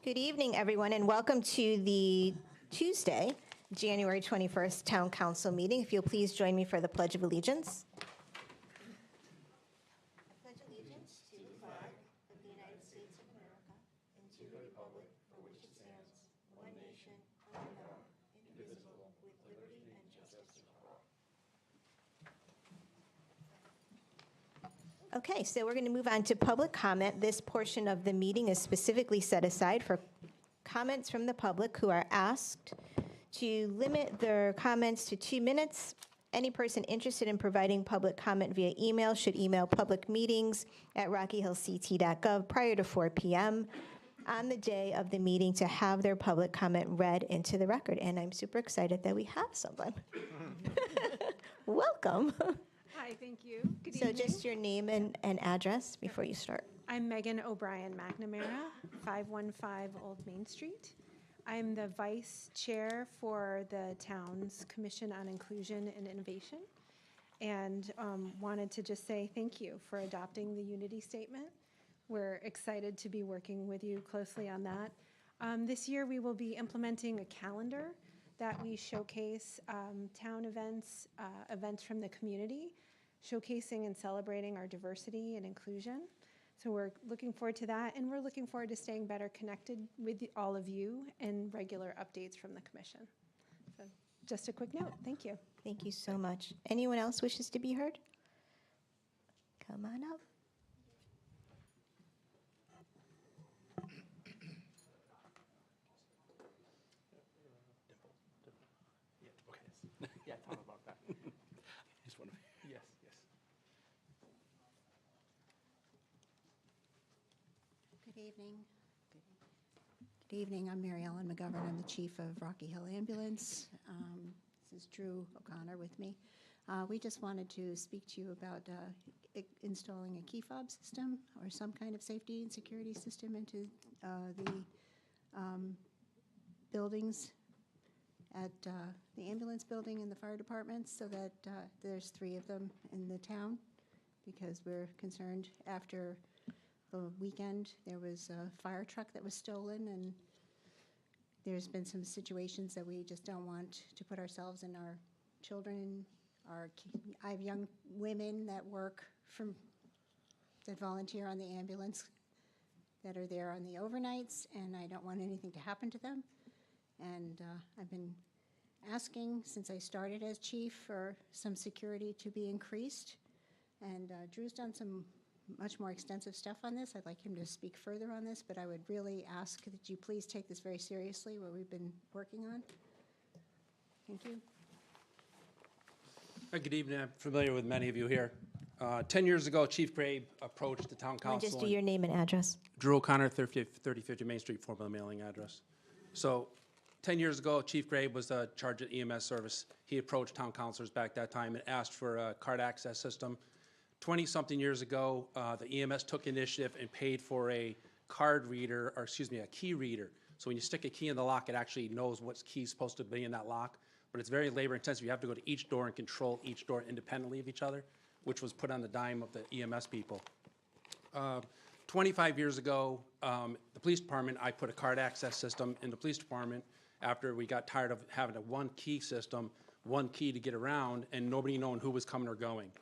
Good evening, everyone, and welcome to the Tuesday, January 21st Town Council meeting. If you'll please join me for the Pledge of Allegiance. I pledge allegiance to the flag of the United States of America and to the republic for which it stands, one nation, under God, indivisible, with liberty and justice for all. Okay, so we're going to move on to public comment. This portion of the meeting is specifically set aside for comments from the public who are asked to limit their comments to 2 minutes. Any person interested in providing public comment via email should email publicmeetings@rockyhillct.gov prior to 4 p.m. on the day of the meeting to have their public comment read into the record. And I'm super excited that we have someone. Welcome. Hi, thank you. Good So evening. just your name and address before you start. I'm Megan O'Brien McNamara, 515 Old Main Street. I'm the vice chair for the town's Commission on Inclusion and Innovation, and wanted to just say thank you for adopting the Unity Statement. We're excited to be working with you closely on that. This year, we will be implementing a calendar that we showcase town events, events from the community, showcasing and celebrating our diversity and inclusion. So we're looking forward to that, and we're looking forward to staying better connected with all of you and regular updates from the commission. So just a quick note. Thank you. Thank you so much. Anyone else wishes to be heard? Come on up. Yeah, tell them about that. Just want to, yes, yes. Good evening. Good evening. I'm Mary Ellen McGovern. I'm the chief of Rocky Hill Ambulance. This is Drew O'Connor with me. We just wanted to speak to you about installing a key fob system or some kind of safety and security system into the buildings at the ambulance building and the fire departments, so that there's 3 of them in the town, because we're concerned after the weekend there was a fire truck that was stolen, and there's been some situations that we just don't want to put ourselves and our children, I have young women that work that volunteer on the ambulance that are there on the overnights, and I don't want anything to happen to them. And I've been asking since I started as chief for some security to be increased. And Drew's done some much more extensive stuff on this. I'd like him to speak further on this, but I would really ask that you please take this very seriously, what we've been working on. Thank you. Good evening. I'm familiar with many of you here. 10 years ago, Chief Grabe approached the town council. Just do your name and address. Drew O'Connor, 3050 Main Street, former mailing address. So 10 years ago, Chief Grabe was in charge of EMS service. He approached town councilors back that time and asked for a card access system. 20-something years ago, the EMS took initiative and paid for a a key reader. So when you stick a key in the lock, it actually knows what key is supposed to be in that lock. But it's very labor intensive. You have to go to each door and control each door independently of each other, which was put on the dime of the EMS people. 25 years ago, the police department, I put a card access system in the police department after we got tired of having a one key system, one key to get around, and nobody knowing who was coming or going.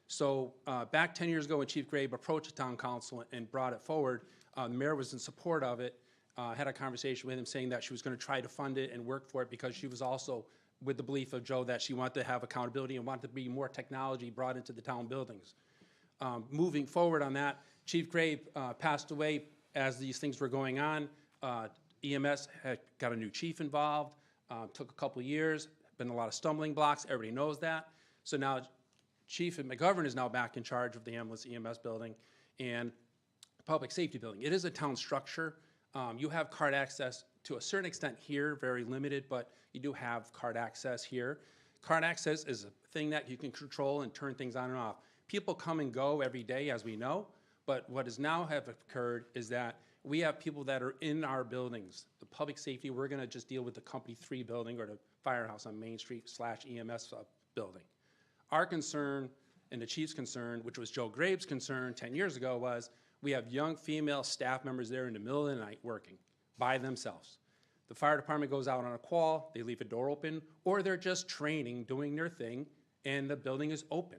So back 10 years ago when Chief Grabe approached the town council and brought it forward, the mayor was in support of it. Had a conversation with him saying that she was going to try to fund it and work for it, because she was also with the belief of Joe that she wanted to have accountability and wanted to be more technology brought into the town buildings. Moving forward on that, Chief Grabe passed away as these things were going on. EMS had got a new chief involved, took a couple of years, been a lot of stumbling blocks, everybody knows that. So now Chief McGovern is now back in charge of the ambulance EMS building and the public safety building. It is a town structure. You have card access to a certain extent here, very limited, but you do have card access here. Card access is a thing that you can control and turn things on and off. People come and go every day, as we know, but what has now have occurred is that we have people that are in our buildings. The public safety, we're gonna just deal with the Company 3 building or the firehouse on Main Street / EMS building. Our concern and the chief's concern, which was Joe Grabe's concern 10 years ago, was we have young female staff members there in the middle of the night working. by themselves. The fire department goes out on a call, they leave a door open, or they're just training, doing their thing, and the building is open.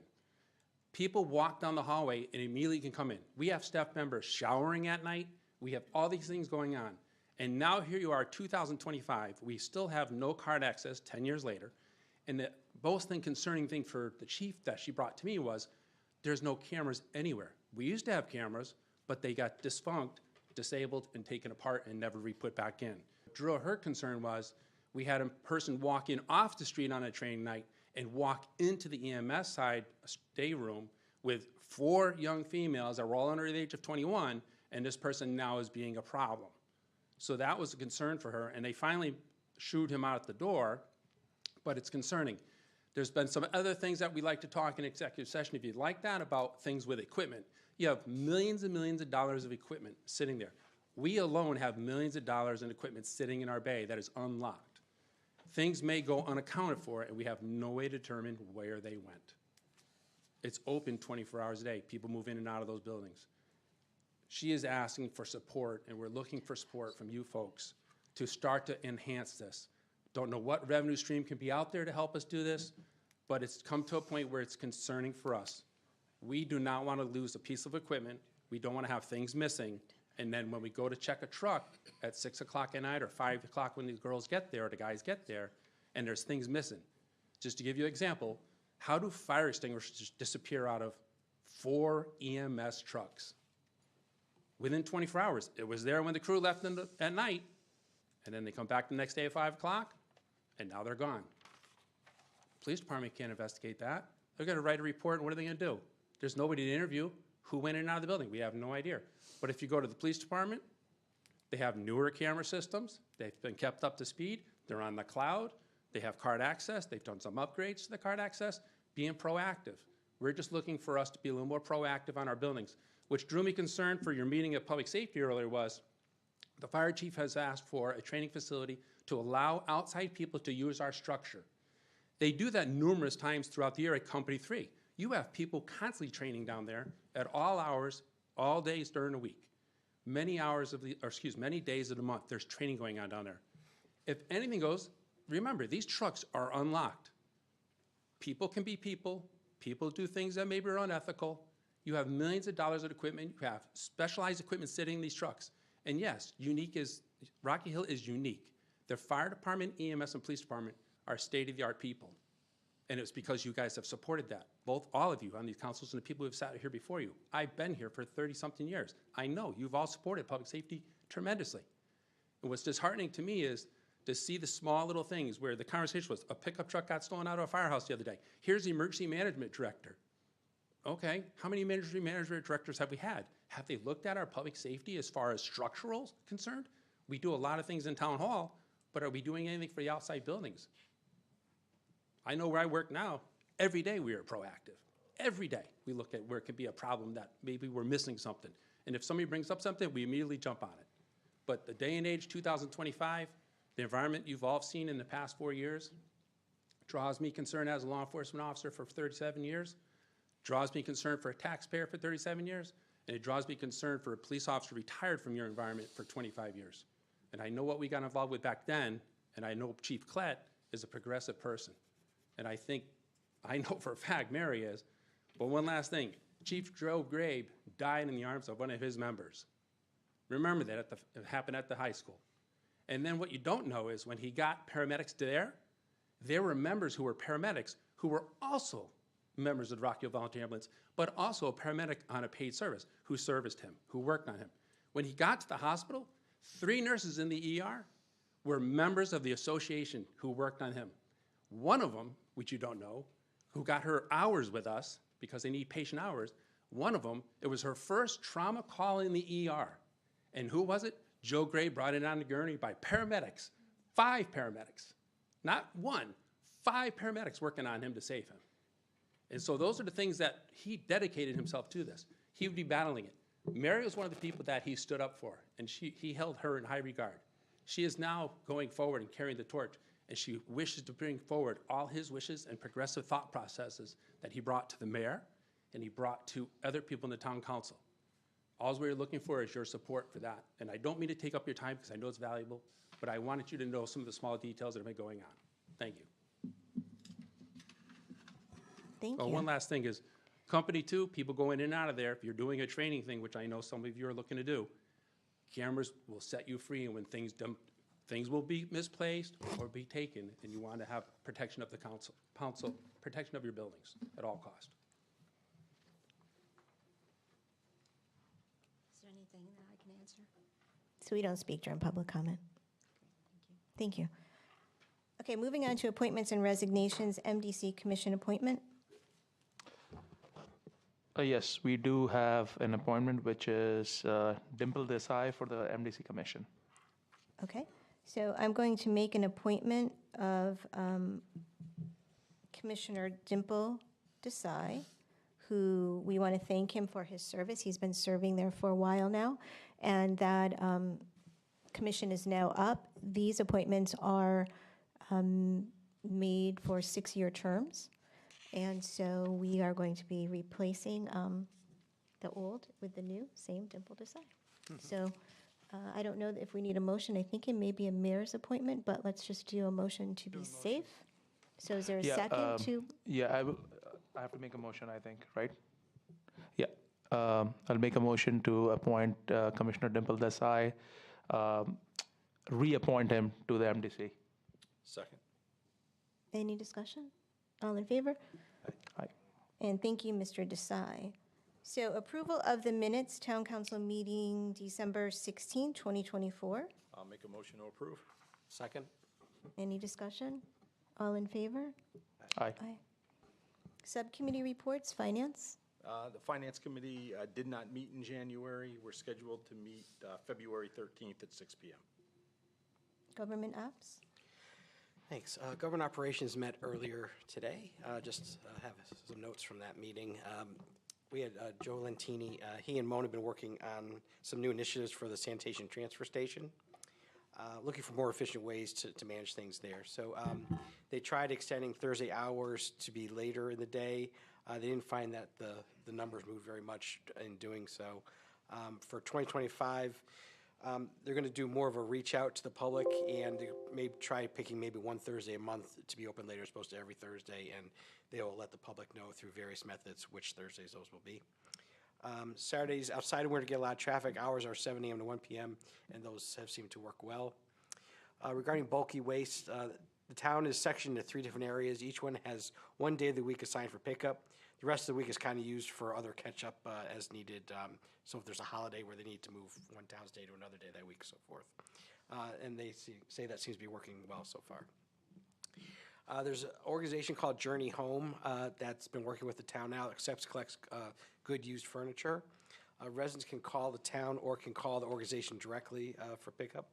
People walk down the hallway and immediately can come in. We have staff members showering at night. We have all these things going on. And now here you are, 2025, we still have no card access 10 years later. And the most concerning thing for the chief that she brought to me was, there's no cameras anywhere. We used to have cameras, but they got defunct, disabled, and taken apart and never re-put back in. Her concern was, we had a person walk in off the street on a training night and walk into the EMS side day room with 4 young females that were all under the age of 21, and this person now is being a problem. So that was a concern for her, and they finally shooed him out the door, but it's concerning. There's been some other things that we like to talk in executive session, if you'd like that, about things with equipment. You have millions and millions of dollars of equipment sitting there. We alone have millions of dollars in equipment sitting in our bay that is unlocked. Things may go unaccounted for, and we have no way to determine where they went. It's open 24 hours a day. People move in and out of those buildings. She is asking for support, and we're looking for support from you folks to start to enhance this. Don't know what revenue stream can be out there to help us do this, but it's come to a point where it's concerning for us. We do not want to lose a piece of equipment. We don't want to have things missing. And then when we go to check a truck at 6 o'clock at night or 5 o'clock when these girls get there or the guys get there, and there's things missing. Just to give you an example, how do fire extinguishers disappear out of 4 EMS trucks? Within 24 hours. It was there when the crew left at night, and then they come back the next day at 5 o'clock, and now they're gone. Police department can't investigate that. They're going to write a report, and what are they going to do? There's nobody to interview. Who went in and out of the building? We have no idea. But if you go to the police department, they have newer camera systems. They've been kept up to speed. They're on the cloud. They have card access. They've done some upgrades to the card access, being proactive. We're just looking for us to be a little more proactive on our buildings. Which drew me concerned for your meeting of public safety earlier was, the fire chief has asked for a training facility to allow outside people to use our structure. They do that numerous times throughout the year at Company 3. You have people constantly training down there at all hours, all days during the week. Many days of the month, there's training going on down there. If anything goes, remember, these trucks are unlocked. People can be people. People do things that maybe are unethical. You have millions of dollars of equipment. You have specialized equipment sitting in these trucks. And yes, Rocky Hill is unique. The fire department, EMS, and police department are state-of-the-art people. And it's because you guys have supported that. All of you on these councils and the people who have sat here before you. I've been here for 30-something years. I know you've all supported public safety tremendously. And what's disheartening to me is to see the small little things where the conversation was, a pickup truck got stolen out of a firehouse the other day. Here's the emergency management director. Okay, how many emergency management directors have we had? Have they looked at our public safety as far as structural concerned? We do a lot of things in town hall, but are we doing anything for the outside buildings? I know where I work now, every day we are proactive. Every day we look at where it could be a problem that maybe we're missing something. And if somebody brings up something, we immediately jump on it. But the day and age 2025, the environment you've all seen in the past 4 years draws me concern as a law enforcement officer for 37 years, draws me concern for a taxpayer for 37 years, and it draws me concern for a police officer retired from your environment for 25 years. And I know what we got involved with back then, and I know Chief Klett is a progressive person. And I know for a fact Mary is. But one last thing, Chief Joe Grabe died in the arms of one of his members. Remember that it happened at the high school. And then what you don't know is when he got paramedics there were members who were paramedics who were also members of the Rocky Hill Volunteer Ambulance, but also a paramedic on a paid service who serviced him, who worked on him. When he got to the hospital, 3 nurses in the ER were members of the association who worked on him. One of them, which you don't know, who got her hours with us because they need patient hours, one of them, it was her first trauma call in the ER. And who was it? Joe Gray brought it on the gurney by paramedics, 5 paramedics, not 1, 5 paramedics working on him to save him. And so those are the things that he dedicated himself to this. He would be battling it. Mary was one of the people that he stood up for, and he held her in high regard. She is now going forward and carrying the torch, and she wishes to bring forward all his wishes and progressive thought processes that he brought to the mayor and he brought to other people in the town council. All we're looking for is your support for that. And I don't mean to take up your time because I know it's valuable, but I wanted you to know some of the small details that have been going on. Thank you. Thank Oh, one you. last thing is, company two, people going in and out of there, if you're doing a training thing, which I know some of you are looking to do, cameras will set you free, and when things will be misplaced or be taken, and you want to have protection of the council, protection of your buildings at all cost. Is there anything that I can answer? So we don't speak during public comment. Thank you. Okay, moving on to appointments and resignations, MDC Commission appointment. Yes, we do have an appointment, which is Dimple Desai for the MDC Commission. Okay, so I'm going to make an appointment of Commissioner Dimple Desai, who we want to thank him for his service. He's been serving there for a while now, and that commission is now up. These appointments are made for 6-year terms, and so we are going to be replacing the old with the new, same Dimple Desai. So I don't know if we need a motion. I think it may be a mayor's appointment, but let's just do a motion to be safe. So is there a Yeah, second to? Yeah, I have to make a motion, I think, right? Yeah, I'll make a motion to appoint Commissioner Dimple Desai, reappoint him to the MDC. Second. Any discussion? All in favor? Aye. And thank you, Mr. Desai. So approval of the minutes, Town Council meeting December 16, 2024. I'll make a motion to approve. Second. Any discussion? All in favor? Aye. Aye. Subcommittee reports, Finance. The Finance Committee did not meet in January. We're scheduled to meet February 13th at 6 p.m. Government Apps. Thanks. Government Operations met earlier today. Just have some notes from that meeting. We had Joe Lentini. He and Mona have been working on some new initiatives for the sanitation transfer station, looking for more efficient ways to manage things there. So they tried extending Thursday hours to be later in the day. They didn't find that the numbers moved very much in doing so. For 2025, they're going to do more of a reach out to the public, and they may try picking maybe one Thursday a month to be open later, as opposed to every Thursday, and they will let the public know through various methods which Thursdays those will be. Saturdays, outside of where to get a lot of traffic, hours are 7 a.m. to 1 p.m., and those have seemed to work well. Regarding bulky waste, the town is sectioned into 3 different areas. Each one has one day of the week assigned for pickup. The rest of the week is kind of used for other catch-up as needed. So if there's a holiday where they need to move one town's day to another day that week, so forth. And they say that seems to be working well so far. There's an organization called Journey Home that's been working with the town now, collects good used furniture. Residents can call the town or can call the organization directly for pickup.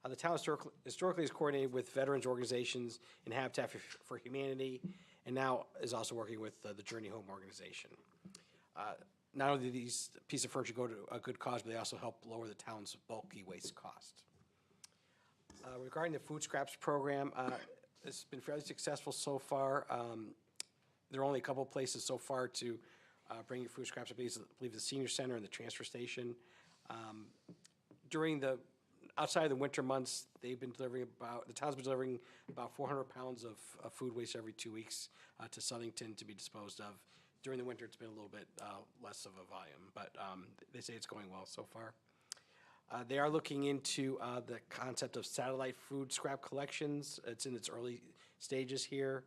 The town historically is coordinated with veterans organizations and Habitat for Humanity, and now is also working with the Journey Home organization. Not only do these pieces of furniture go to a good cause, but they also help lower the town's bulky waste cost. Regarding the food scraps program, it's been fairly successful so far. There are only a couple of places so far to bring your food scraps. I believe the senior center and the transfer station. Outside of the winter months, the town's been delivering about 400 pounds of food waste every 2 weeks to Southington to be disposed of. During the winter, it's been a little bit less of a volume, but they say it's going well so far. They are looking into the concept of satellite food scrap collections. It's in its early stages here.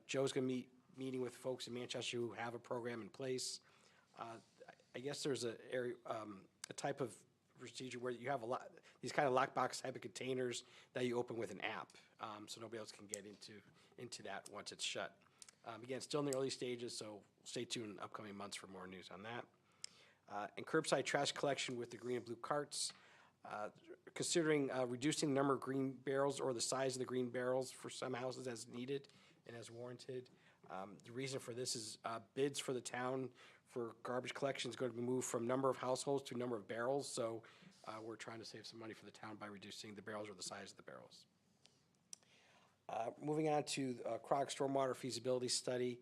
Joe's going to be meeting with folks in Manchester who have a program in place. I guess there's a type of procedure where you have these kind of lockbox type of containers that you open with an app, so nobody else can get into that once it's shut. Again, still in the early stages, so stay tuned in upcoming months for more news on that. And curbside trash collection with the green and blue carts. Considering reducing the number of green barrels or the size of the green barrels for some houses as needed and as warranted. The reason for this is bids for the town for garbage collection is going to be moved from number of households to number of barrels. So we're trying to save some money for the town by reducing the barrels or the size of the barrels. Moving on to CROG Stormwater Feasibility Study.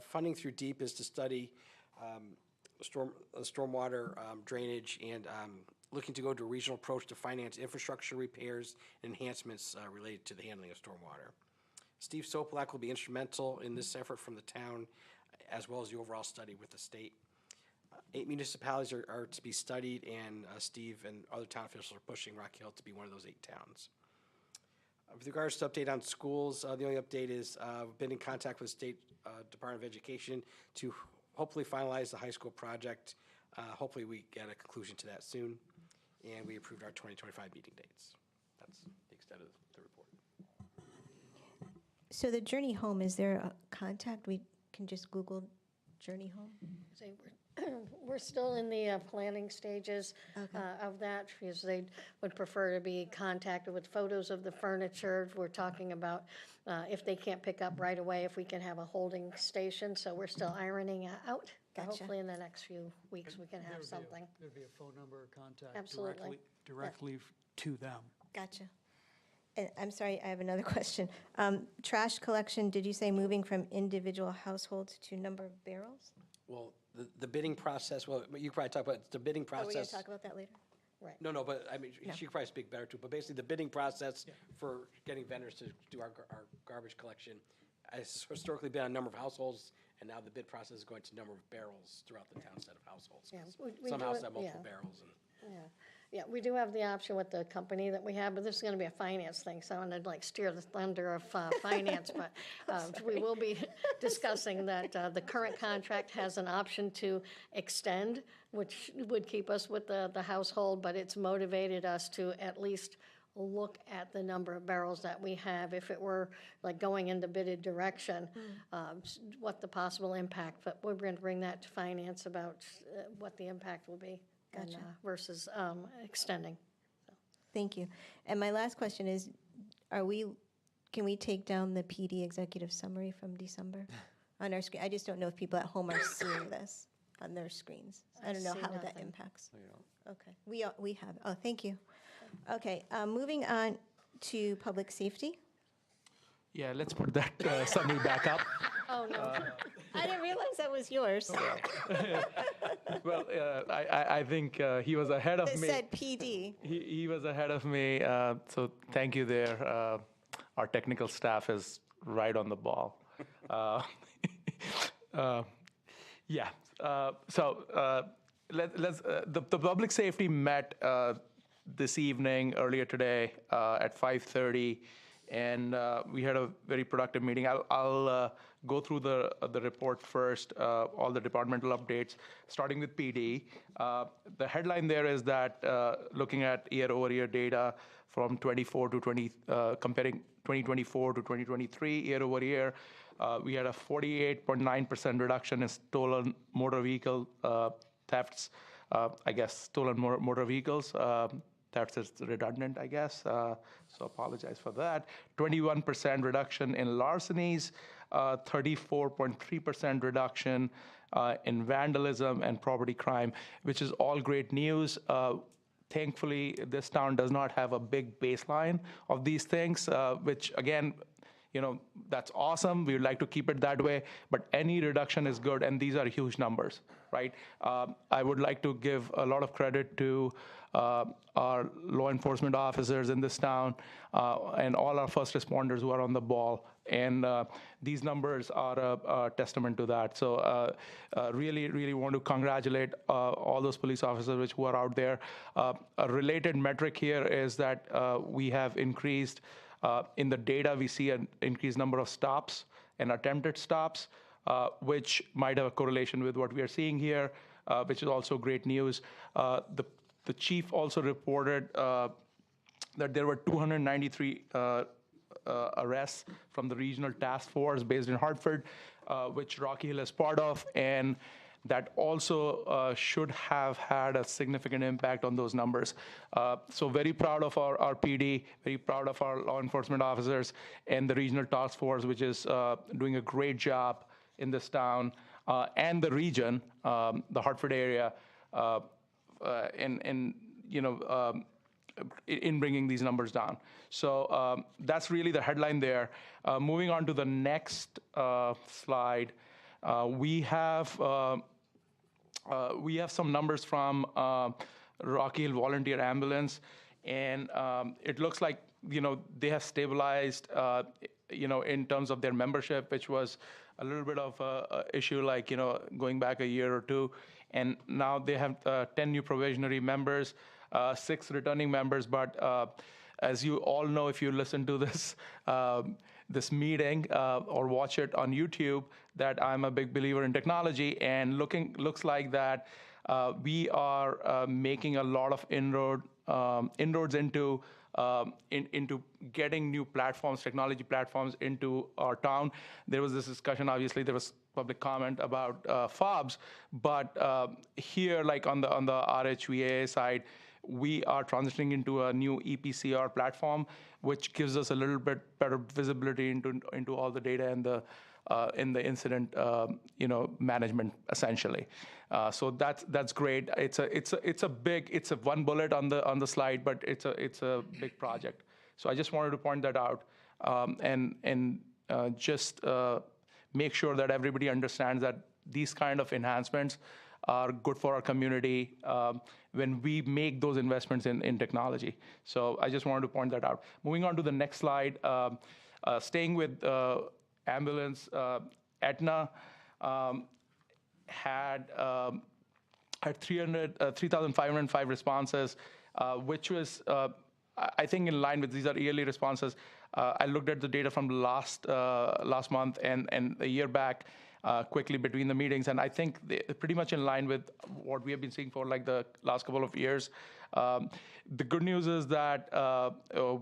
Funding through DEEP is to study stormwater drainage, and looking to go to a regional approach to finance infrastructure repairs and enhancements related to the handling of stormwater. Steve Sopelak will be instrumental in this effort from the town, as well as the overall study with the state. 8 municipalities are to be studied, and Steve and other town officials are pushing Rock Hill to be one of those 8 towns. With regards to update on schools, the only update is we've been in contact with the State Department of Education to hopefully finalize the high school project. Hopefully we get a conclusion to that soon, and we approved our 2025 meeting dates. That's the extent of the report. So the Journey Home, is there a contact? We can just Google Journey Home? Say, we're still in the planning stages of that, because they would prefer to be contacted with photos of the furniture. We're talking about if they can't pick up right away, if we can have a holding station. So we're still ironing out. Gotcha. Hopefully in the next few weeks, we can have something. There'd be a phone number or contact Absolutely. directly to them. Gotcha. And I'm sorry, I have another question. Trash collection, did you say moving from individual households to number of barrels? Well, the bidding process, well, you could probably talk about the bidding Are we going process. to talk about that later? No, but I mean, she could probably speak better too, but basically the bidding process for getting vendors to do our garbage collection has historically been a number of households, and now the bid process is going to number of barrels throughout the town set of households. 'Cause Yeah, we some do houses it- have multiple yeah. barrels, and Yeah, we do have the option with the company that we have, but this is going to be a finance thing, so I want to like steer the thunder of finance, but we will be discussing that the current contract has an option to extend, which would keep us with the household, but it's motivated us to at least look at the number of barrels that we have, if it were like going in the bidded direction, what the possible impact, but we're going to bring that to finance about what the impact will be. And, Gotcha. versus extending. Thank you. And my last question is, can we take down the PD executive summary from December on our screen? I just don't know if people at home are seeing this on their screens. I don't know see how that nothing. impacts. Okay, we have, oh, thank you. Okay, moving on to public safety. Yeah, let's put that summary back up. Oh, no. I didn't realize that was yours. Well, I think he was ahead of It me. said PD. He was ahead of me, so thank you there. Our technical staff is right on the ball. Yeah, so the public safety met this evening, earlier today, at 5:30, and we had a very productive meeting. I'll go through the report first, all the departmental updates, starting with PD. The headline there is that looking at year-over-year data from 24 to 20, comparing 2024 to 2023 year-over-year, we had a 48.9% reduction in stolen motor vehicle thefts. I guess stolen motor vehicles. Thefts is redundant, I guess. So apologize for that. 21% reduction in larcenies, 34.3% reduction in vandalism and property crime, which is all great news. Thankfully, this town does not have a big baseline of these things, which again, that's awesome. We would like to keep it that way, but any reduction is good, and these are huge numbers, right? I would like to give a lot of credit to our law enforcement officers in this town and all our first responders who are on the ball, and these numbers are a testament to that. So really, really want to congratulate all those police officers who are out there. A related metric here is that we have increased in the data, we see an increased number of stops and attempted stops, which might have a correlation with what we are seeing here, which is also great news. The chief also reported that there were 293 arrests from the regional task force based in Hartford, which Rocky Hill is part of, and that also should have had a significant impact on those numbers. So very proud of our PD, very proud of our law enforcement officers and the regional task force, which is doing a great job in this town and the region, the Hartford area, in bringing these numbers down. So that's really the headline there. Moving on to the next slide, we have we have some numbers from Rocky Hill Volunteer Ambulance, and it looks like, they have stabilized, in terms of their membership, which was a little bit of a issue, like, going back a year or two. And now they have 10 new probationary members, 6 returning members. But as you all know, if you listen to this this meeting or watch it on YouTube, that I'm a big believer in technology, and looks like that we are making a lot of inroads into getting new platforms, technology platforms into our town. There was this discussion, obviously, there was public comment about FOBs, but here, like on the RHVA side, we are transitioning into a new EPCR platform, which gives us a little bit better visibility into all the data and in the incident, management, essentially. So that's great. It's a one bullet on the slide, but it's a big project. So I just wanted to point that out, and just make sure that everybody understands that these kind of enhancements are good for our community when we make those investments in technology. So I just wanted to point that out. Moving on to the next slide, staying with ambulance, Aetna had 3,505 responses, which was, I think, in line with, these are yearly responses. I looked at the data from last month and a year back, quickly between the meetings, and I think they're pretty much in line with what we have been seeing for like the last couple of years. The good news is that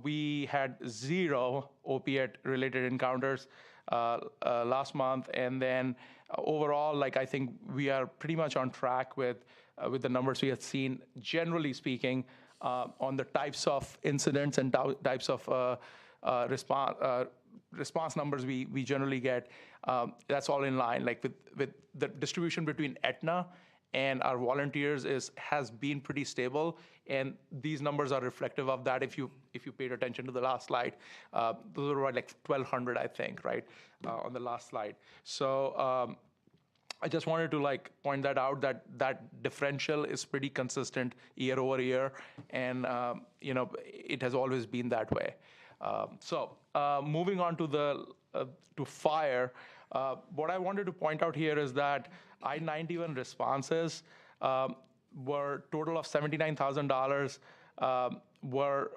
we had 0 opiate-related encounters last month, and then overall, like, I think we are pretty much on track with the numbers we have seen, generally speaking, on the types of incidents and types of response numbers we generally get. That's all in line. Like with the distribution between Aetna and our volunteers has been pretty stable, and these numbers are reflective of that. If you paid attention to the last slide, those were like 1,200, I think, right, on the last slide. So I just wanted to like point that out, that differential is pretty consistent year over year, and it has always been that way. So moving on to fire, what I wanted to point out here is that I-91 responses were total of $79,000 were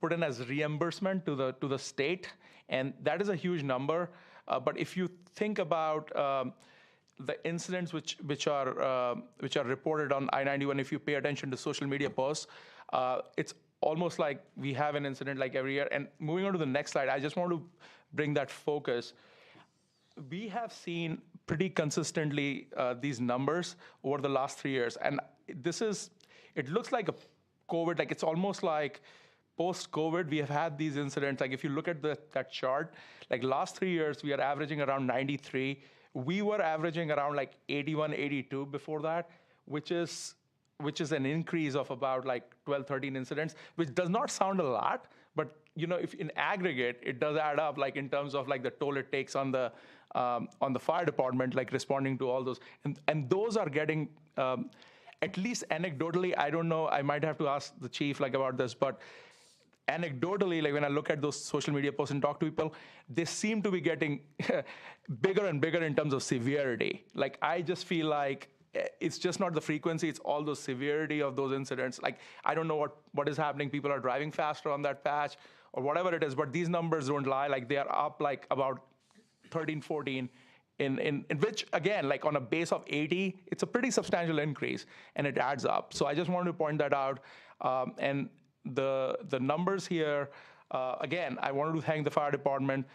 put in as reimbursement to the state, and that is a huge number. But if you think about the incidents which are reported on I-91, if you pay attention to social media posts, it's almost like we have an incident like every year. And moving on to the next slide, I just want to bring that focus. We have seen pretty consistently these numbers over the last 3 years, and it looks like a COVID, like it's almost like post-COVID, we have had these incidents. Like if you look at that chart, like last 3 years, we are averaging around 93. We were averaging around like 81, 82 before that, which is an increase of about like 12, 13 incidents, which does not sound a lot, but if in aggregate, it does add up, like in terms of like the toll it takes on the fire department, like responding to all those. And those are getting, at least anecdotally, I don't know, I might have to ask the chief like about this, but anecdotally, like when I look at those social media posts and talk to people, they seem to be getting bigger and bigger in terms of severity. Like I just feel like it's just not the frequency, it's all the severity of those incidents. Like I don't know what is happening. People are driving faster on that patch or whatever it is, but these numbers don't lie. Like they are up like about 13, 14, in which, again, like on a base of 80, it's a pretty substantial increase, and it adds up. So I just wanted to point that out. And the numbers here, again, I wanted to thank the fire department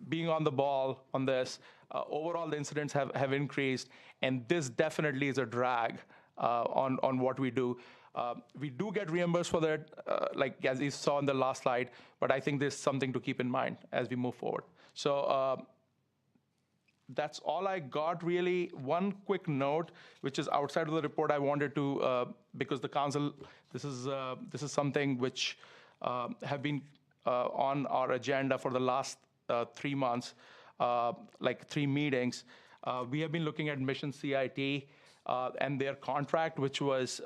being on the ball on this. Overall, the incidents have increased, and this definitely is a drag on what we do. We do get reimbursed for that, like as you saw in the last slide, but I think there's something to keep in mind as we move forward. So that's all I got, really. One quick note, which is outside of the report, I wanted to, because the council, this is something which have been on our agenda for the last 3 months, like 3 meetings. We have been looking at Mission CIT and their contract, which was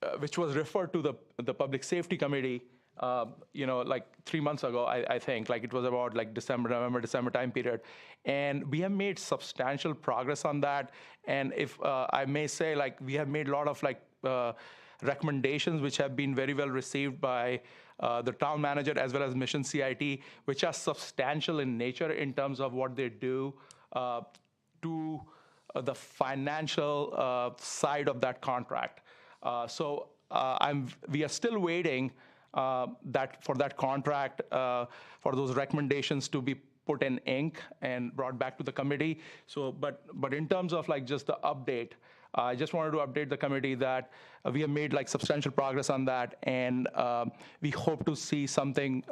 referred to the Public Safety Committee, like 3 months ago, I think. Like it was about like November, December time period. And we have made substantial progress on that. And if I may say, like we have made a lot of like recommendations which have been very well received by the town manager as well as Mission CIT, which are substantial in nature in terms of what they do to the financial side of that contract. We are still waiting for that contract, for those recommendations to be put in ink and brought back to the committee. But in terms of like just the update, I just wanted to update the committee that we have made like substantial progress on that, and we hope to see something,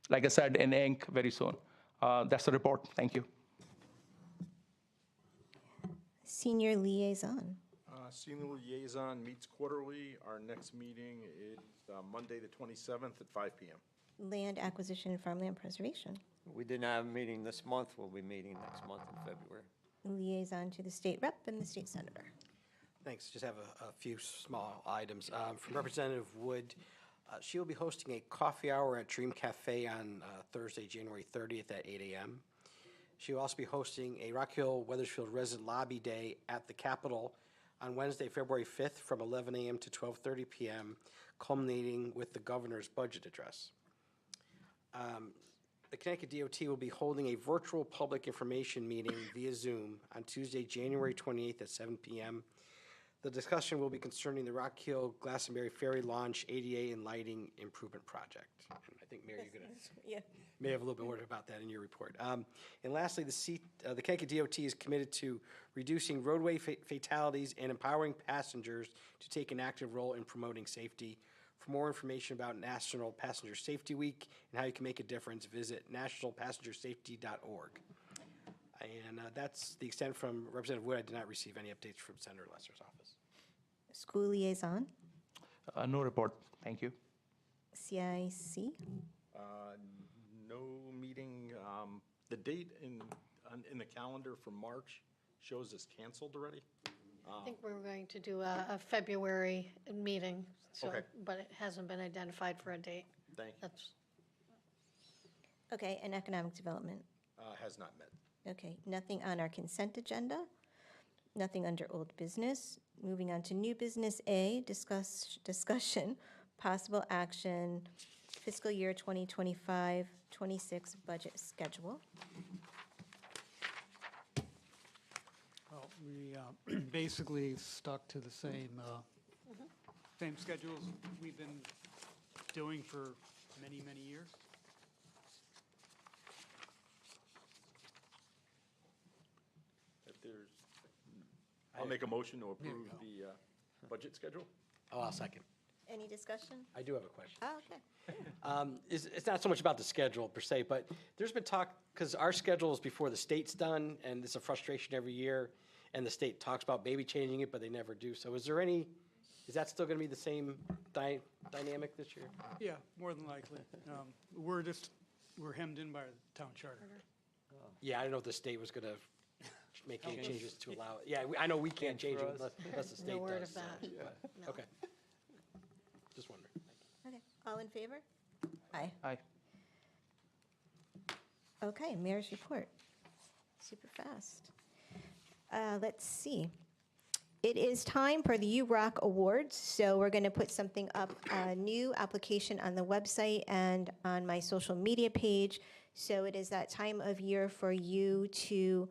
like I said, in ink very soon. That's the report. Thank you. Senior Liaison. Senior Liaison meets quarterly. Our next meeting is Monday, the 27th at 5 p.m. Land Acquisition and Farmland Preservation. We didn't have a meeting this month. We'll be meeting next month in February. Liaison to the State Rep and the State Senator. Thanks. Just have a few small items. From Representative Wood, she will be hosting a coffee hour at Dream Cafe on Thursday, January 30th at 8 a.m. She will also be hosting a Rock Hill Weathersfield Resident Lobby Day at the Capitol on Wednesday, February 5th from 11 a.m. to 12:30 p.m., culminating with the governor's budget address. The Connecticut DOT will be holding a virtual public information meeting via Zoom on Tuesday, January 28th at 7 p.m. The discussion will be concerning the Rock Hill Glastonbury Ferry Launch ADA and Lighting Improvement Project. And I think, Mary, you're going to may have a little bit more about that in your report. And lastly, the Connecticut DOT is committed to reducing roadway fatalities and empowering passengers to take an active role in promoting safety. For more information about National Passenger Safety Week and how you can make a difference, visit nationalpassengersafety.org. And that's the extent from Representative Wood. I did not receive any updates from Senator Lesser's office. School Liaison. No report. Thank you. CIC. No meeting. The date in the calendar for March shows is canceled already. I think we're going to do a February meeting, Okay. but it hasn't been identified for a date. Thank you. That's Okay, and Economic Development. Has not met. Okay, nothing on our consent agenda, nothing under old business. Moving on to new business A, discussion, possible action, fiscal year 2025-26 budget schedule. Well, we basically stuck to the same schedules we've been doing for many, many years. I'll make a motion to approve the budget schedule. Oh, I'll second. Any discussion? I do have a question. Oh, okay. It's not so much about the schedule per se, but there's been talk, because our schedule is before the state's done, and it's a frustration every year, and the state talks about maybe changing it, but they never do. So is that still going to be the same dynamic this year? Yeah, more than likely. We're hemmed in by the town charter. Yeah, I don't know if the state was going to make any changes to allow it. Yeah, I know we can't change it unless the state does. no word of so, that. but- No. Okay. Just wondering. Okay, all in favor? Aye. Aye. Okay, Mayor's report. Super fast. Let's see. It is time for the UROC Awards, so we're going to put something up, a new application on the website and on my social media page. So it is that time of year for you to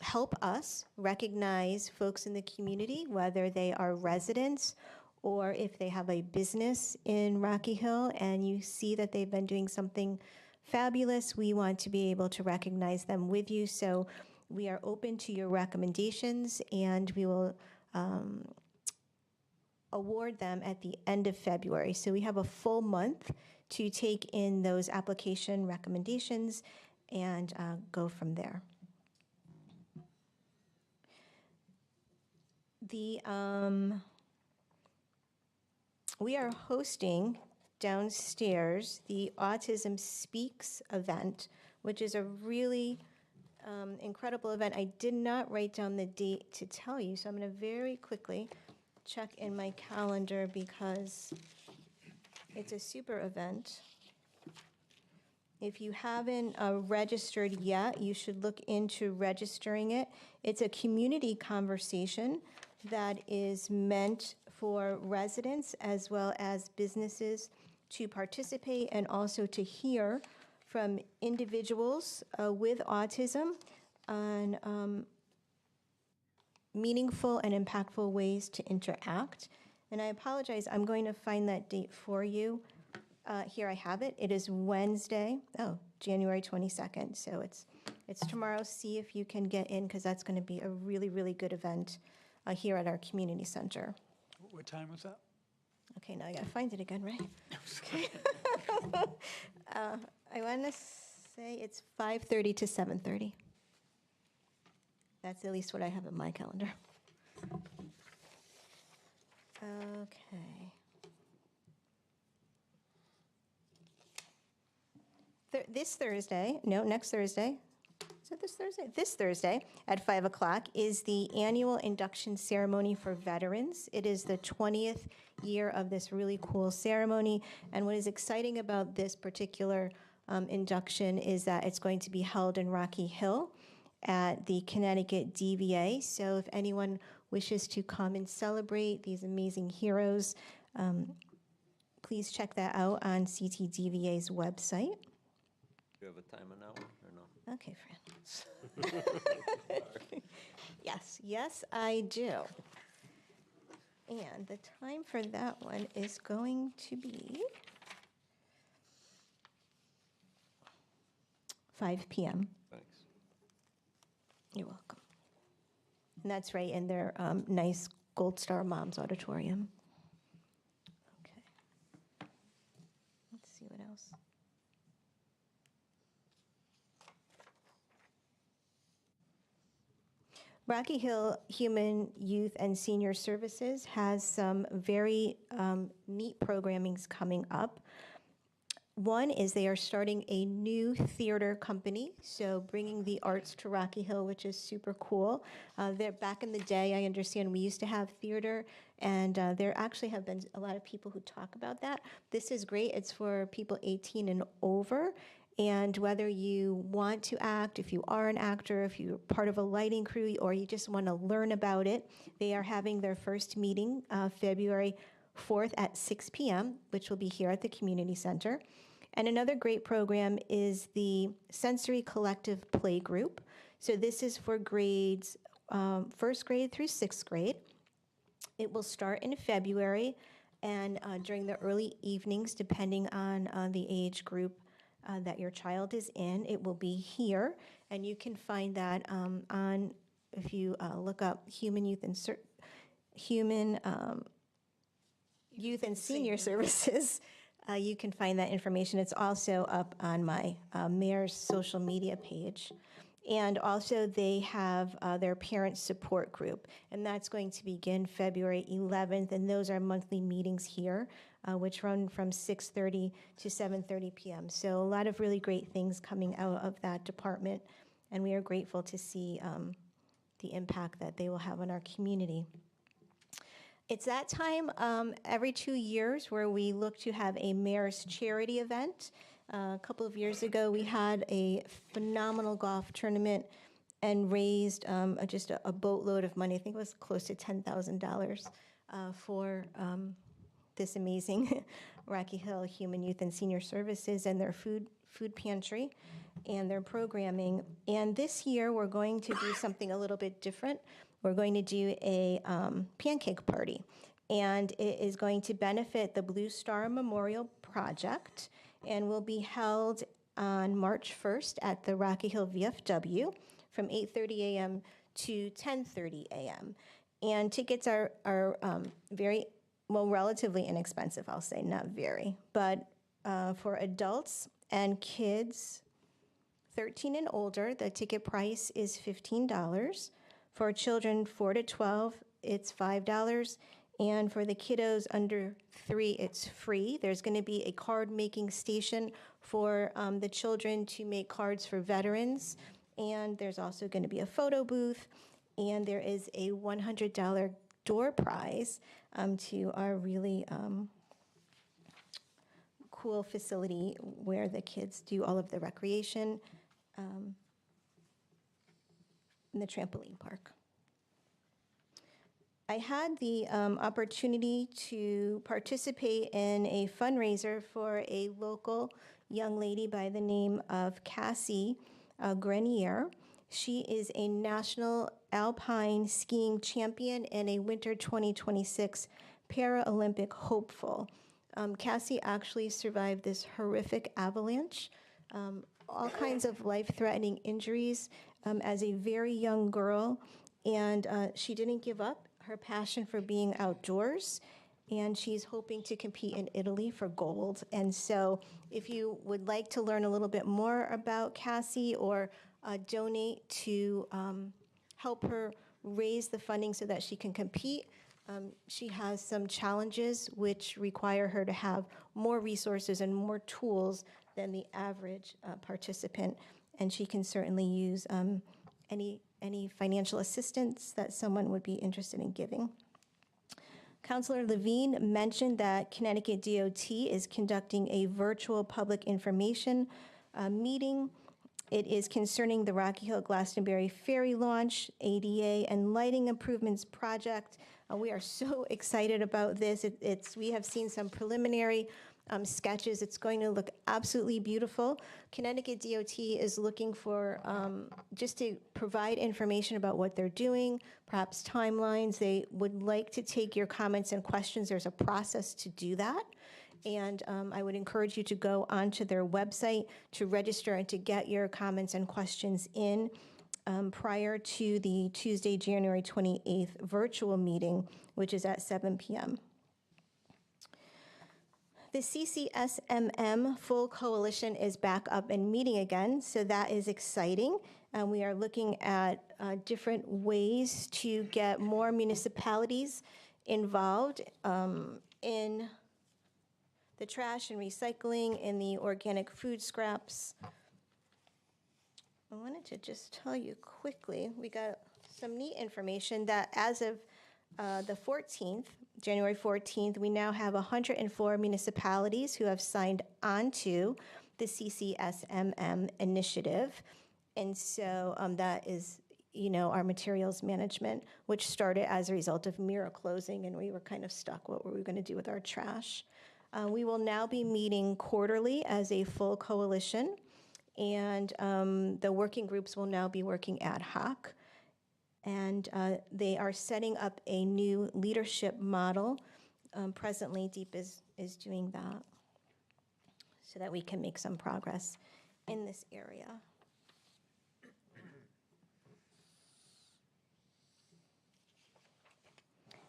help us recognize folks in the community, whether they are residents or if they have a business in Rocky Hill and you see that they've been doing something fabulous. We want to be able to recognize them with you. So we are open to your recommendations, and we will award them at the end of February. So we have a full month to take in those application recommendations and go from there. We are hosting downstairs the Autism Speaks event which is a really incredible event. I did not write down the date to tell you, so I'm going to very quickly check in my calendar because it's a super event. If you haven't registered yet, you should look into registering it. It's a community conversation that is meant for residents as well as businesses to participate and also to hear from individuals with autism on meaningful and impactful ways to interact. And I apologize, I'm going to find that date for you. Here I have it. It is Wednesday, January 22nd. So it's tomorrow. See if you can get in because that's going to be a really, really good event here at our community center. What time was that? Okay, now I got to find it again, right? Okay. I want to say it's 5:30 to 7:30. That's at least what I have in my calendar. Okay. This Thursday, no, next Thursday. Is it this Thursday? This Thursday at 5 o'clock is the annual induction ceremony for veterans. It is the 20th year of this really cool ceremony. And what is exciting about this particular induction is that it's going to be held in Rocky Hill at the Connecticut DVA. So if anyone wishes to come and celebrate these amazing heroes, please check that out on CTDVA's website. Do you have a timer now or no? Okay, Fran. Yes, I do. And the time for that one is going to be 5 p.m. Thanks. You're welcome. And that's right in their nice Gold Star Moms Auditorium. Okay. Let's see what else. Rocky Hill Human, Youth, and Senior Services has some very neat programmings coming up. One is they are starting a new theater company, so bringing the arts to Rocky Hill, which is super cool. They're back in the day, I understand we used to have theater, and there actually have been a lot of people who talk about that. This is great. It's for people 18 and over. And whether you want to act, if you are an actor, if you're part of a lighting crew, or you just want to learn about it, they are having their first meeting February 4th at 6 p.m., which will be here at the community center. And another great program is the Sensory Collective Play Group. So this is for grades first grade through sixth grade. It will start in February and during the early evenings, depending on the age group that your child is in, it will be here. And you can find that on, if you look up Human Youth and Youth and Senior Services, you can find that information. It's also up on my mayor's social media page. And also they have their parent support group, and that's going to begin February 11th, and those are monthly meetings here, which run from 6:30 to 7:30 p.m. So a lot of really great things coming out of that department, and we are grateful to see the impact that they will have on our community. It's that time every 2 years where we look to have a mayor's charity event. A couple of years ago, we had a phenomenal golf tournament and raised just a boatload of money. I think it was close to $10,000 for this amazing Rocky Hill Human, Youth, and Senior Services and their food pantry and their programming. And this year, we're going to do something a little bit different. We're going to do a pancake party, and it is going to benefit the Blue Star Memorial Project, and will be held on March 1st at the Rocky Hill VFW from 8:30 a.m. to 10:30 a.m. And tickets are very, well, relatively inexpensive, I'll say, not very. But for adults and kids 13 and older, the ticket price is $15. For children 4 to 12, it's $5. And for the kiddos under 3, it's free. There's going to be a card-making station for the children to make cards for veterans. And there's also going to be a photo booth, and there is a $100 door prize to our really cool facility where the kids do all of the recreation in the trampoline park. I had the opportunity to participate in a fundraiser for a local young lady by the name of Cassie Grenier. She is a national alpine skiing champion and a winter 2026 Paralympic hopeful. Cassie actually survived this horrific avalanche, all kinds of life-threatening injuries as a very young girl, and she didn't give up her passion for being outdoors, and she's hoping to compete in Italy for gold. And so if you would like to learn a little bit more about Cassie or donate to help her raise the funding so that she can compete, she has some challenges which require her to have more resources and more tools than the average participant, and she can certainly use any financial assistance that someone would be interested in giving. Councilor Levine mentioned that Connecticut DOT is conducting a virtual public information meeting. It is concerning the Rocky Hill Glastonbury Ferry launch, ADA, and lighting improvements project. We are so excited about this. We have seen some preliminary sketches. It's going to look absolutely beautiful. Connecticut DOT is looking for just to provide information about what they're doing, perhaps timelines. They would like to take your comments and questions. There's a process to do that. And I would encourage you to go onto their website to register and to get your comments and questions in prior to the Tuesday, January 28th virtual meeting, which is at 7 p.m. The CCSMM Full Coalition is back up and meeting again, so that is exciting. We are looking at different ways to get more municipalities involved in the trash and recycling, in the organic food scraps. I wanted to just tell you quickly, we got some neat information that as of the 14th, January 14th, we now have 104 municipalities who have signed onto the CCSMM initiative. And so that is, our materials management, which started as a result of Mira closing, and we were kind of stuck. What were we going to do with our trash? We will now be meeting quarterly as a full coalition, and the working groups will now be working ad hoc. And they are setting up a new leadership model. Presently, DEEP is doing that so that we can make some progress in this area.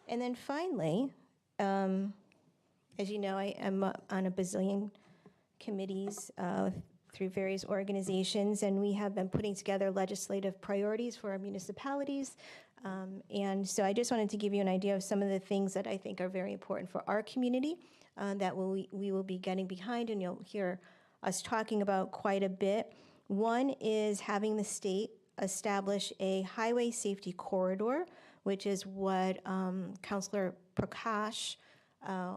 And then finally, as you know, I am on a bazillion committees through various organizations, and we have been putting together legislative priorities for our municipalities. And so I just wanted to give you an idea of some of the things that I think are very important for our community that we will be getting behind, and you'll hear us talking about quite a bit. One is having the state establish a highway safety corridor, which is what Councilor Prakash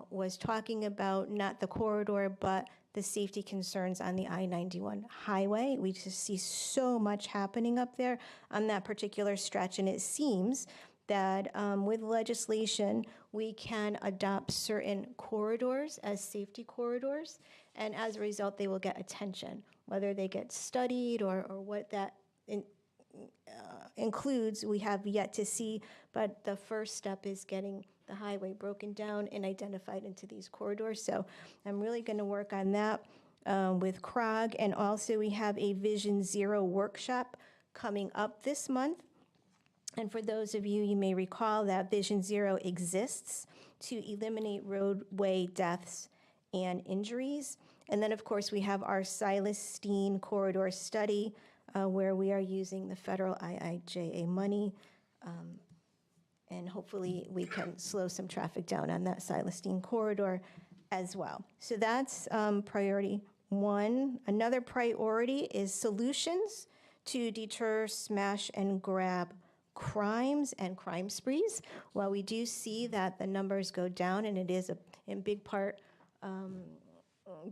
was talking about, not the corridor, but the safety concerns on the I-91 highway. We just see so much happening up there on that particular stretch, and it seems that with legislation, we can adopt certain corridors as safety corridors, and as a result, they will get attention. Whether they get studied or what that includes, we have yet to see, but the first step is getting the highway broken down and identified into these corridors. So I'm really going to work on that with CROG. And also we have a Vision Zero workshop coming up this month. And for those of you may recall that Vision Zero exists to eliminate roadway deaths and injuries. And then, of course, we have our Silas Steen corridor study where we are using the federal IIJA money. And hopefully we can slow some traffic down on that Silas Steen corridor as well. So that's priority Another priority is solutions to deter smash and grab crimes and crime sprees. While we do see that the numbers go down, and it is in big part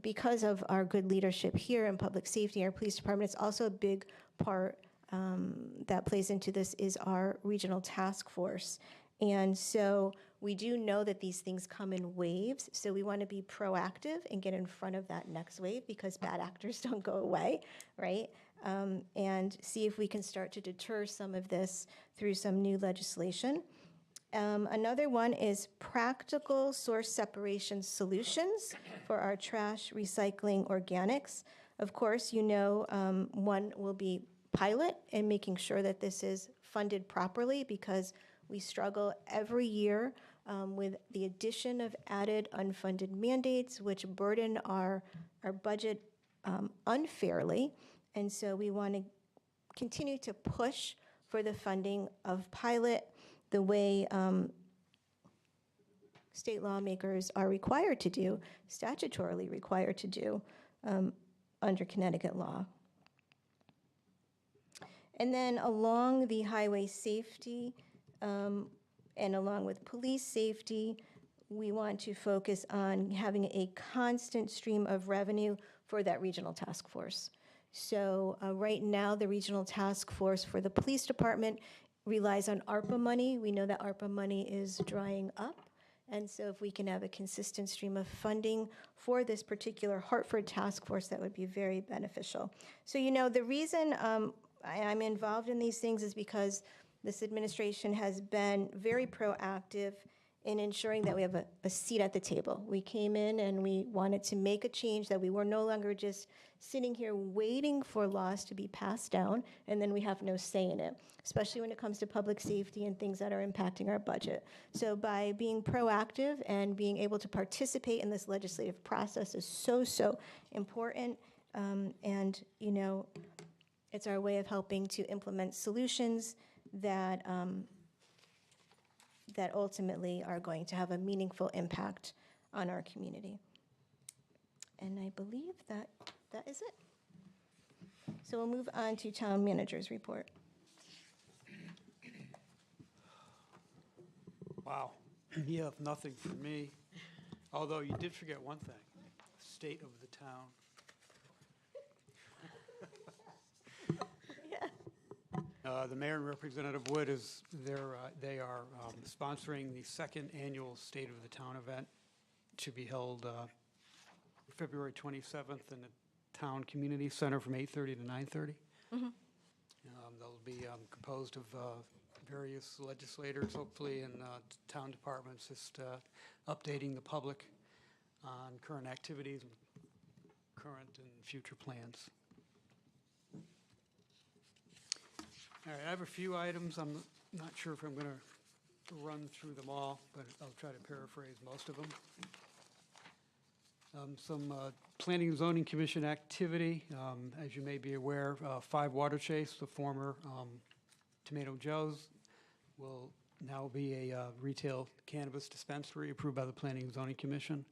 because of our good leadership here in public safety, our police department, it's also a big part that plays into this is our regional task force. And so we do know that these things come in waves, so we want to be proactive and get in front of that next wave because bad actors don't go away, right? And see if we can start to deter some of this through some new legislation. Another one is practical source separation solutions for our trash, recycling, organics. Of course, you know, one will be pilot and making sure that this is funded properly because we struggle every year with the addition of added unfunded mandates, which burden our budget unfairly. And so we want to continue to push for the funding of pilot the way state lawmakers are required to do, statutorily required to do under Connecticut law. And then along the highway safety and along with police safety, we want to focus on having a constant stream of revenue for that regional task force. So right now, the regional task force for the police department relies on ARPA money. We know that ARPA money is drying up. And so if we can have a consistent stream of funding for this particular Hartford task force, that would be very beneficial. So, you know, the reason I'm involved in these things is because this administration has been very proactive in ensuring that we have a seat at the table. We came in and we wanted to make a change, that we were no longer just sitting here waiting for laws to be passed down, and then we have no say in it, especially when it comes to public safety and things that are impacting our budget. So by being proactive and being able to participate in this legislative process is so important. And, you know, it's our way of helping to implement solutions that that ultimately are going to have a meaningful impact on our community. And I believe that is it. So we'll move on to town manager's report. Wow, you have nothing for me, although you did forget one thing, state of the town. The mayor and Representative Wood they are sponsoring the second annual State of the Town event to be held February 27th in the Town Community Center from 8:30 to 9:30. They'll be composed of various legislators, hopefully, and town departments, just updating the public on current activities, current and future plans. All right, I have a few items. I'm not sure if I'm going to run through them all, but I'll try to paraphrase most of them. Some Planning and Zoning Commission activity. As you may be aware, 5 Water Chase, the former Tomato Joe's, will now be a retail cannabis dispensary approved by the Planning and Zoning Commission,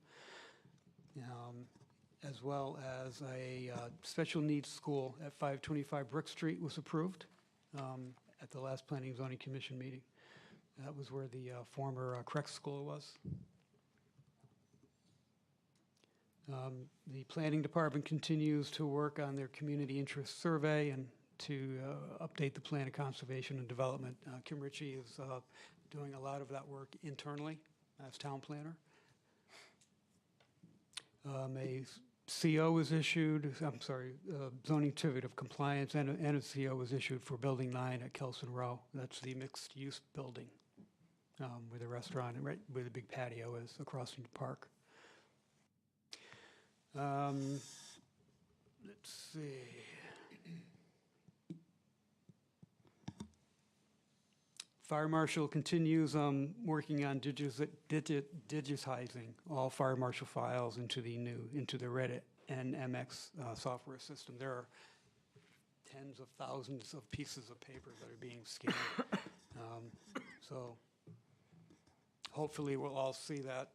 as well as a special needs school at 525 Brick Street was approved at the last Planning and Zoning Commission meeting. That was where the former Crex School was. The Planning Department continues to work on their community interest survey and to update the plan of conservation and development. Kim Ritchie is doing a lot of that work internally as town planner. A CO was issued, zoning certificate of compliance and a CO was issued for Building 9 at Kelson Row. That's the mixed-use building where the restaurant and right where the big patio is across from the park. Let's see. Fire Marshal continues working on digitizing all Fire Marshal files into the Reddit and MX software system. There are tens of thousands of pieces of paper that are being scanned. So hopefully we'll all see that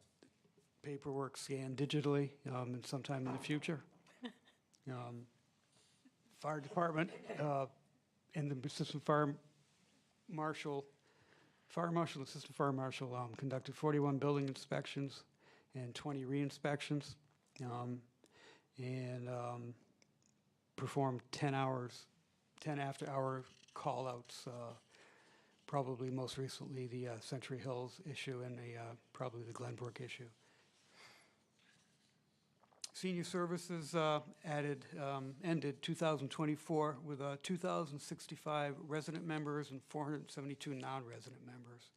paperwork scanned digitally sometime in the future. Fire department and the assistant fire marshal, assistant fire marshal conducted 41 building inspections and 20 re-inspections, and performed 10 after-hour call-outs, probably most recently the Century Hills issue and probably the Glenbrook issue. Senior Services ended 2024 with 2,065 resident members and 472 non-resident members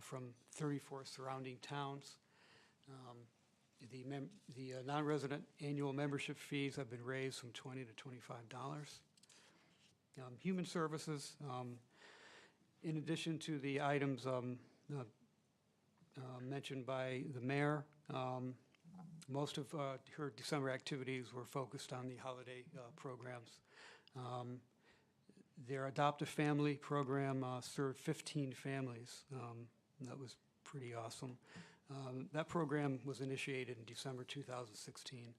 from 34 surrounding towns. The non-resident annual membership fees have been raised from $20 to $25. Human Services, in addition to the items mentioned by the mayor, most of her December activities were focused on the holiday programs. Their Adopt a Family program served 15 families. That was pretty awesome. That program was initiated in December 2016,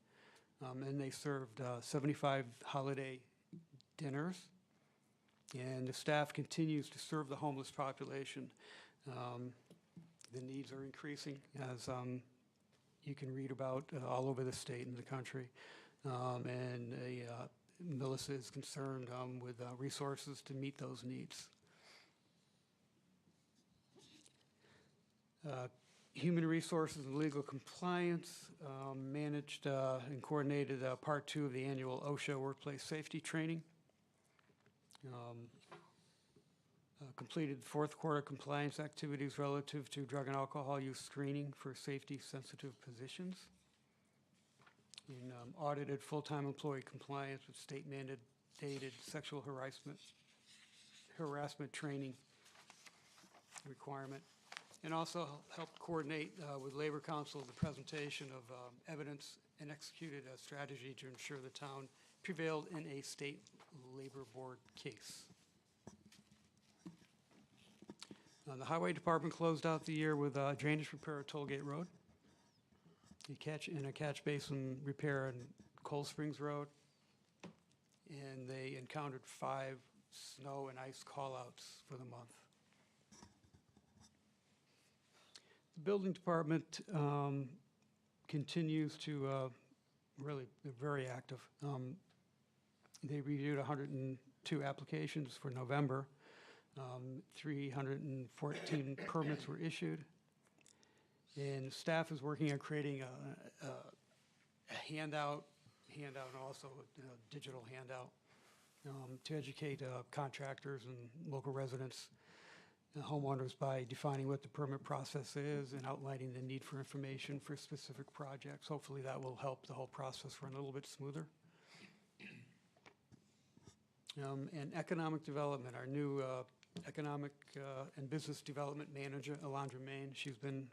and they served 75 holiday dinners, and the staff continues to serve the homeless population. The needs are increasing, as you can read about all over the state and the country, and Melissa is concerned with resources to meet those needs. Human Resources and Legal Compliance managed and coordinated Part 2 of the annual OSHA Workplace Safety Training. Completed fourth quarter compliance activities relative to drug and alcohol use screening for safety-sensitive positions. And audited full-time employee compliance with state-mandated sexual harassment training requirement. And also helped coordinate with Labor Council the presentation of evidence and executed a strategy to ensure the town prevailed in a state labor board case. The Highway Department closed out the year with drainage repair at Tollgate Road, a catch basin repair on Cold Springs Road, and they encountered 5 snow and ice callouts for the month. The building department continues to really, they're very active. They reviewed 102 applications for November. 314 permits were issued. And staff is working on creating a handout and also a digital handout to educate contractors and local residents, homeowners, by defining what the permit process is and outlining the need for information for specific projects. Hopefully that will help the whole process run a little bit smoother. And economic development, our new economic and business development manager, Alondra Main, she's been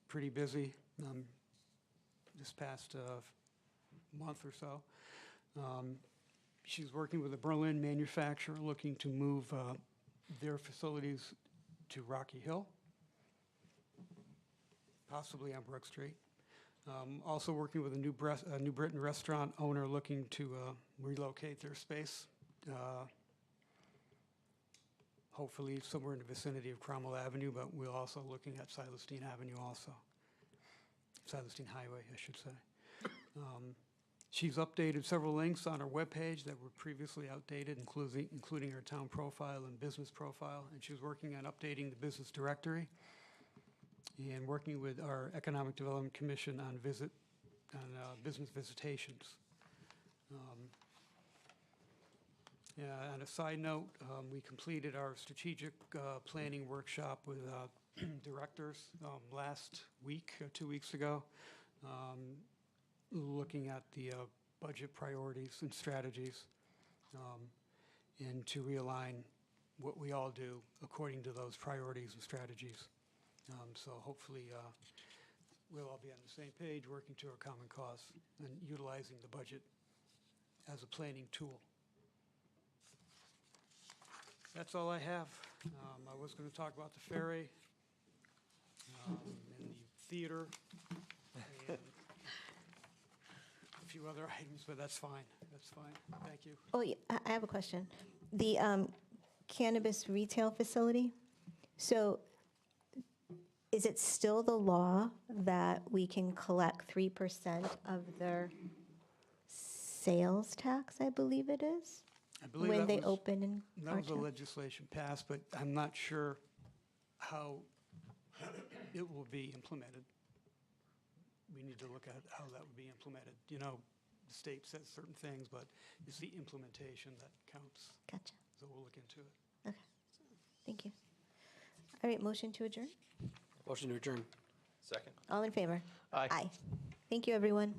pretty busy this past month or so. She's working with a Berlin manufacturer looking to move their facilities to Rocky Hill, possibly on Brook Street. Also working with a New Britain restaurant owner looking to relocate their space, hopefully somewhere in the vicinity of Cromwell Avenue, but we're also looking at Silas Deane Avenue also. Silas Deane Highway, I should say. She's updated several links on our webpage that were previously outdated, including her town profile and business profile, and she's working on updating the business directory and working with our Economic Development Commission on business visitations. On a side note, we completed our strategic planning workshop with directors last week, 2 weeks ago, looking at the budget priorities and strategies, and to realign what we all do according to those priorities and strategies. So hopefully we'll all be on the same page, working to a common cause and utilizing the budget as a planning tool. That's all I have. I was going to talk about the ferry and the theater and a few other items, but that's fine. That's fine. Thank you. Oh, yeah, I have a question. The cannabis retail facility, so is it still the law that we can collect 3% of their sales tax, I believe it is? I believe When that they was- open in That our was a town? legislation passed, but I'm not sure how it will be implemented. We need to look at how that would be implemented. You know, the state says certain things, but it's the implementation that counts. Gotcha. So we'll look into it. Okay. Thank you. All right, motion to adjourn? Motion to adjourn. Second. All in favor? Aye. Thank you, everyone.